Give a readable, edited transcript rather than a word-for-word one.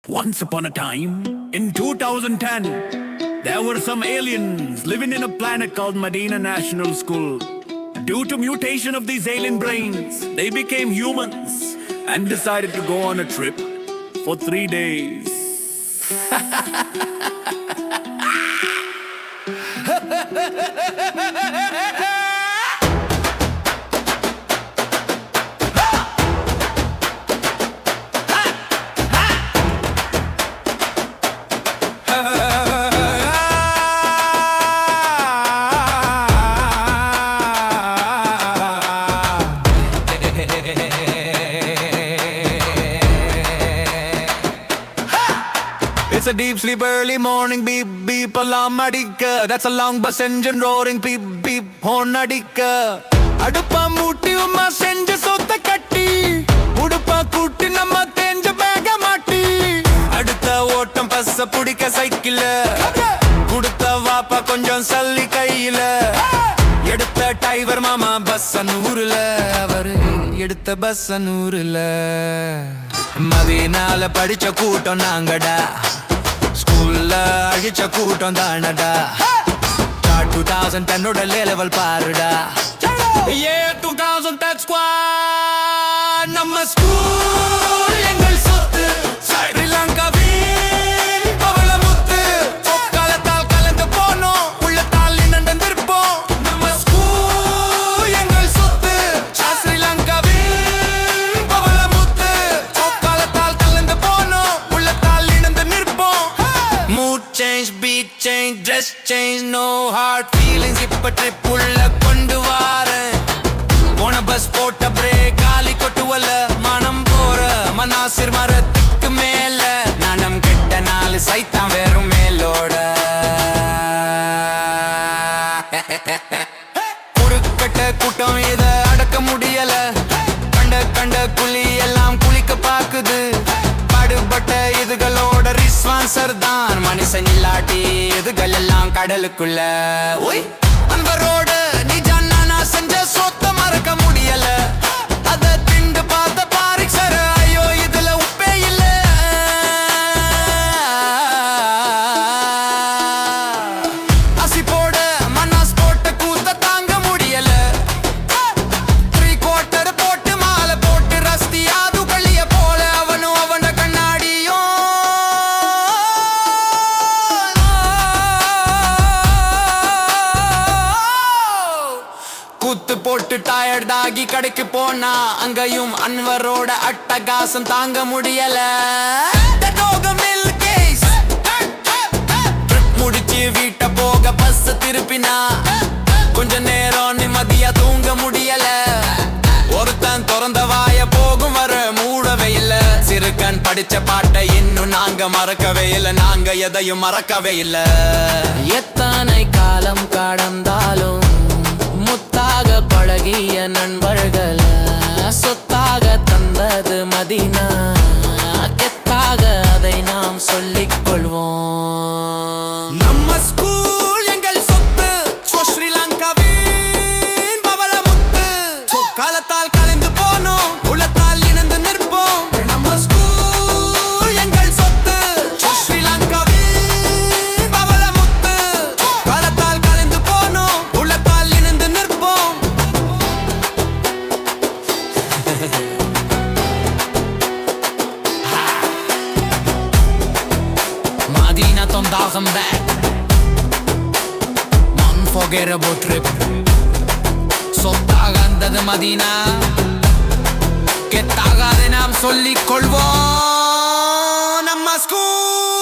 Once upon a time, in 2010, there were some aliens living in a planet called Medina National School. Due to mutation of these alien brains, they became humans and decided to go on a trip for 3 days. It's a deep sleep, early morning, beep, beep, alarm adikka. That's a long bus engine roaring, beep, beep, horn adikka. அடுப்பா மூட்டி உமா செஞ்ச சொத்த கட்டி உடுப்பா கூட்டி நம்ம தேஞ்ச பேக மாட்டி அடுத்த ஓட்டம் பஸ்ஸ புடிக்க சைக்கிள் குடுத்த வாப்பா கொஞ்சம் சல்லி கையில எடுத்த டிரைவர் மாமா பஸ் நூறுல அவரு எடுத்த பஸ் நூறுல மதியனால படிச்ச கூட்டம் நாங்கடா ஸ்கூல்ல அழிச்ச கூட்டம் தானடா 2010 லெவல் பாருடா Yeah 2010 squad நம்ம ஸ்கூல் எங்கள் சொத்து ஸ்ரீலங்காவின் பவளமுத்து காலத்தால் கலந்து போனோம் உள்ளத்தால் இணைந்திருப்போம் நம்ம ஸ்கூல் எங்கள் சொத்து ஸ்ரீலங்காவின் பவளமுத்து காலத்தால் கலந்து போனோம் உள்ளத்தால் இணைந்து நிற்போம் Mood change, beat change, dress change, no hard feelings இப்ப ட்ரிப் உள்ள கொண்டு வாரேன் போன பஸ் போட்ட பிரேக் காலி கொட்டுவல மனம் போற மனாசிர் மரத்துக்கு மேல நானம் கெட்ட நாலு சைத்தான் வெறும் மேலோட குறுக்கட்ட கூட்டம் இத அடக்க முடியல கண்ட குழி எல்லாம் குளிக்க பாக்குது பாடுபட்ட இதுகளோட ரிஸ்வான்சர் தான் மனுஷன் இல்லாட்டி இதுகள் எல்லாம் கடலுக்குள்ள அன்பரோட நீ ஜானா செஞ்ச சொத்த மறக்க முடியல அத திண்டு பார்த்த பாரிக்சர் ஐயோ இதுல உப்பே இல்ல அசிப்போட மனாஸ் போட்ட கூத்த தாங்க முடியல 3/4 போட்டு மாலை போட்டு ரஸ்தி அது கள்ளிய போல அவனும் அவன கண்ணாடியும் குத்து போட்டு டயர்டாகி கடைக்கு போனா அங்கேயும் அன்வரோட அட்டகாசம் தாங்க முடியல முடிச்சு வீட்டை போக பஸ் திருப்பினா கொஞ்ச நேரம் நிம்மதியா தூங்க முடியல ஒருத்தன் திறந்த வாய போகும் வர மூடவே இல்ல சிறுக்கன் படிச்ச பாட்டை இன்னும் நாங்க மறக்கவே இல்ல நாங்க எதையும் மறக்கவே இல்ல எத்தனை காலம் கடந்தாலும் முத்தாக பழகிய நண்பர்கள் சொத்தாக தந்தது மதீனா கெத்தாக அதை நாம் சொல்லிக் கொள்வோம் நம்ம ஸ்கூல் எங்கள் சொத்து ஸ்ரீலங்காவின் பவளமுத்து காலத்தால் கலைந்து போனோம் உள்ளத்தால் இணைந்து நிற்போம் நம்ம ஸ்கூல் எங்கள் சொத்து ஸ்ரீலங்காவின் பவளமுத்து காலத்தால் கலைந்து போனோம் உள்ளத்தால் இணைந்து நிற்போம் Medina ton dagen back Unforgettable trip சொத்தாகந்தது மதீனா கெத்தாகாது நாம் சொல்லிக் கொள்வோம் நம்ம ஸ்கூல்